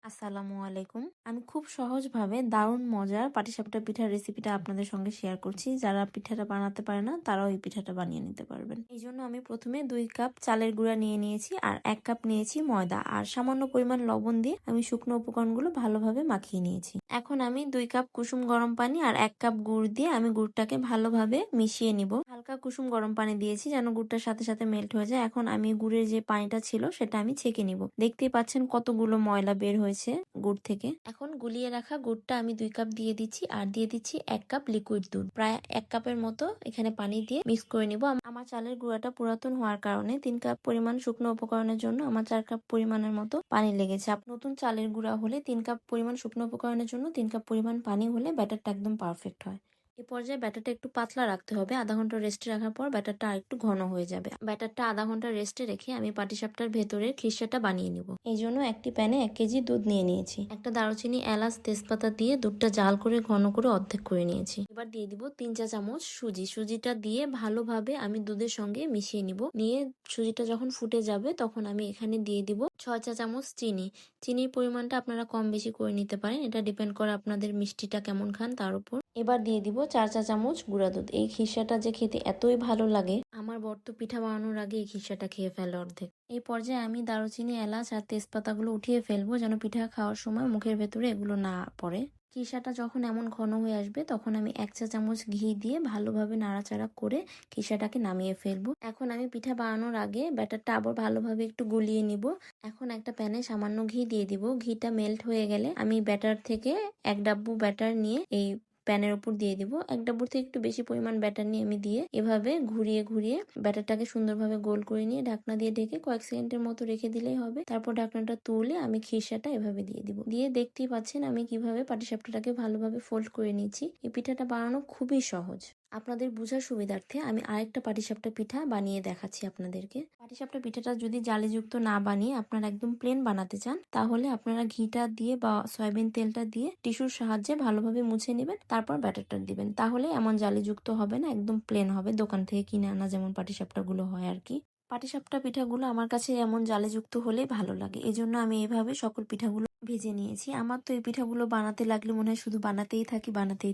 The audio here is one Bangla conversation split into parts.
আসসালামু আলাইকুম। আমি খুব সহজভাবে দারুণ মজার পাটিসাপটা পিঠার রেসিপিটা আপনাদের সঙ্গে শেয়ার করছি। যারা পিঠাটা বানাতে পারে না তারাও এই পিঠাটা বানিয়ে নিতে পারবেন। এই জন্য আমি প্রথমে 2 কাপ চালের গুঁড়া নিয়ে নিয়েছি আর 1 কাপ নিয়েছি ময়দা আর সামান্য পরিমাণ লবণ দিয়ে আমি শুকনো উপকরণগুলো ভালোভাবে মাখিয়ে নিয়েছি। এখন আমি 2 কাপ কুসুম গরম পানি আর 1 কাপ গুড় দিয়ে আমি গুড়টাকে ভালোভাবে মিশিয়ে নিব। হালকা কুসুম গরম পানি দিয়েছি যেন গুড়টার সাথে সাথে মেল্ট হয়ে যায়। এখন আমি গুড়ের যে পানিটা ছিল সেটা আমি ছেঁকে নিব। দেখতেই পাচ্ছেন কতগুলো ময়লা বের হয়েছে গুড় থেকে। এখন গুলিয়ে রাখা গুড়টা আমি 2 কাপ দিয়ে দিচ্ছি আর দিয়ে দিচ্ছি 1 কাপ লিকুইড দুধ। প্রায় 1 কাপের মতো এখানে পানি দিয়ে মিক্স করে নিব। আমার চালের গুঁড়াটা পুরাতন হওয়ার কারণে 3 কাপ পরিমাণ শুকনো উপকরণের জন্য আমার 4 কাপ পরিমাণের মতো পানি লেগেছে। নতুন চালের গুঁড়া হলে 3 কাপ পরিমাণ শুকনো উপকরণের জন্য 3 কাপ পরিমাণ পানি হলে ব্যাটারটা একদম পারফেক্ট হয়। এ পর্যায়ে ব্যাটারটা একটু পাতলা রাখতে হবে। আধা ঘন্টা রেস্টে রাখার পর ব্যাটারটা আরেকটু ঘন হয়ে যাবে। ব্যাটারটা আধা ঘন্টা রেস্টে রেখে আমি পাটিসাপটার ভেতরের খিরসাটা বানিয়ে নিব। এই জন্য একটি প্যানে 1 কেজি দুধ নিয়ে নিয়েছি। একটা দারুচিনি, এলাচ, তেজপাতা দিয়ে দুধটা জাল করে ঘন করে অর্ধেক করে নিয়েছি। এবার দিয়ে দিব 3 চা চামচ সুজি। সুজিটা দিয়ে ভালোভাবে আমি দুধের সঙ্গে মিশিয়ে নিব। নিয়ে সুজিটা যখন ফুটে যাবে তখন আমি এখানে দিয়ে দিব 6 চা চামচ চিনি। চিনির পরিমাণটা আপনারা কম বেশি করে নিতে পারেন। এটা ডিপেন্ড করে আপনাদের মিষ্টিটা কেমন খান তার উপর। এবার দিয়ে দিব 4 চা চামচ গুঁড়া দুধ। এই খিরসাটা যে খেতে এতই ভালো লাগে, আমার বর তো পিঠা বানানোর আগে এই খিরসাটা খেয়ে ফেলে অর্ধেক। এই পর্যায়ে আমি দারুচিনি, এলাচ আর তেজপাতাগুলো উঠিয়ে ফেলবো যেন পিঠা খাওয়ার সময় মুখের ভেতরে এগুলো না পড়ে। খিরসাটা যখন এমন ঘন হয়ে আসবে তখন আমি 1 চা চামচ ঘি দিয়ে ভালোভাবে নাড়াচাড়া করে খিরসাটাকে নামিয়ে ফেলবো। এখন আমি পিঠা বানানোর আগে ব্যাটারটা আবার ভালোভাবে একটু গুলিয়ে নিব। এখন একটা প্যানে সামান্য ঘি দিয়ে দিব। ঘিটা মেল্ট হয়ে গেলে আমি ব্যাটার থেকে 1 ডাব্বু ব্যাটার নিয়ে এই প্যানের উপর দিয়ে দিব। 1 ডাব্বুর থেকে একটু বেশি পরিমাণ ব্যাটার নিয়ে আমি দিয়ে এভাবে ঘুরিয়ে ঘুরিয়ে ব্যাটারটাকে সুন্দরভাবে গোল করে নিয়ে ঢাকনা দিয়ে ঢেকে কয়েক সেকেন্ডের মতো রেখে দিলেই হবে। তারপর ঢাকনাটা তুলে আমি খিরসাটা এভাবে দিয়ে দিব। দিয়ে দেখতেই পাচ্ছেন আমি কিভাবে পাটিসাপটাটাকে ভালোভাবে ফোল্ড করে নিয়েছি। এই পিঠাটা বানানো খুবই সহজ। আপনাদের বোঝার সুবিধার্থে আমি আরেকটা পাটিসাপটা পিঠা বানিয়ে দেখাচ্ছি আপনাদেরকে। পাটিসাপটা পিঠাটা যদি জালিযুক্ত না বানিয়ে আপনারা একদম প্লেন বানাতে চান তাহলে আপনারা ঘিটা দিয়ে বা সয়াবিন তেলটা দিয়ে টিস্যুর সাহায্যে ভালোভাবে মুছে নেবেন, তারপর ব্যাটারটা দিবেন। তাহলে এমন জালিযুক্ত হবে না, একদম প্লেন হবে, দোকান থেকে কিনে আনা যেমন পাটিসাপটা গুলো হয় আর কি। পাটিসাপটা পিঠাগুলো আমার কাছে এমন জালিযুক্ত হলেই ভালো লাগে। এই জন্য আমি এভাবে সকল পিঠাগুলো ভেজে নিয়েছি। আমার তো এই পিঠাগুলো বানাতে লাগলে মনে হয় শুধু বানাতেই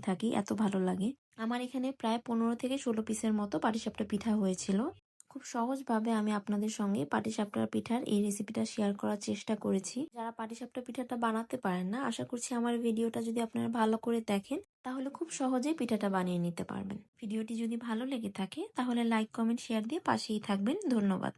থাকি, এত ভালো লাগে। আমার এখানে প্রায় 15 থেকে 16 পিসের মতো পাটিসাপটা পিঠা হয়েছিল। খুব সহজভাবে আমি আপনাদের সঙ্গে পাটিসাপটা পিঠার এই রেসিপিটা শেয়ার করার চেষ্টা করেছি। যারা পাটিসাপটা পিঠাটা বানাতে পারেন না, আশা করছি আমার ভিডিওটা যদি আপনারা ভালো করে দেখেন তাহলে খুব সহজেই পিঠাটা বানিয়ে নিতে পারবেন। ভিডিওটি যদি ভালো লেগে থাকে তাহলে লাইক, কমেন্ট, শেয়ার দিয়ে পাশেই থাকবেন। ধন্যবাদ।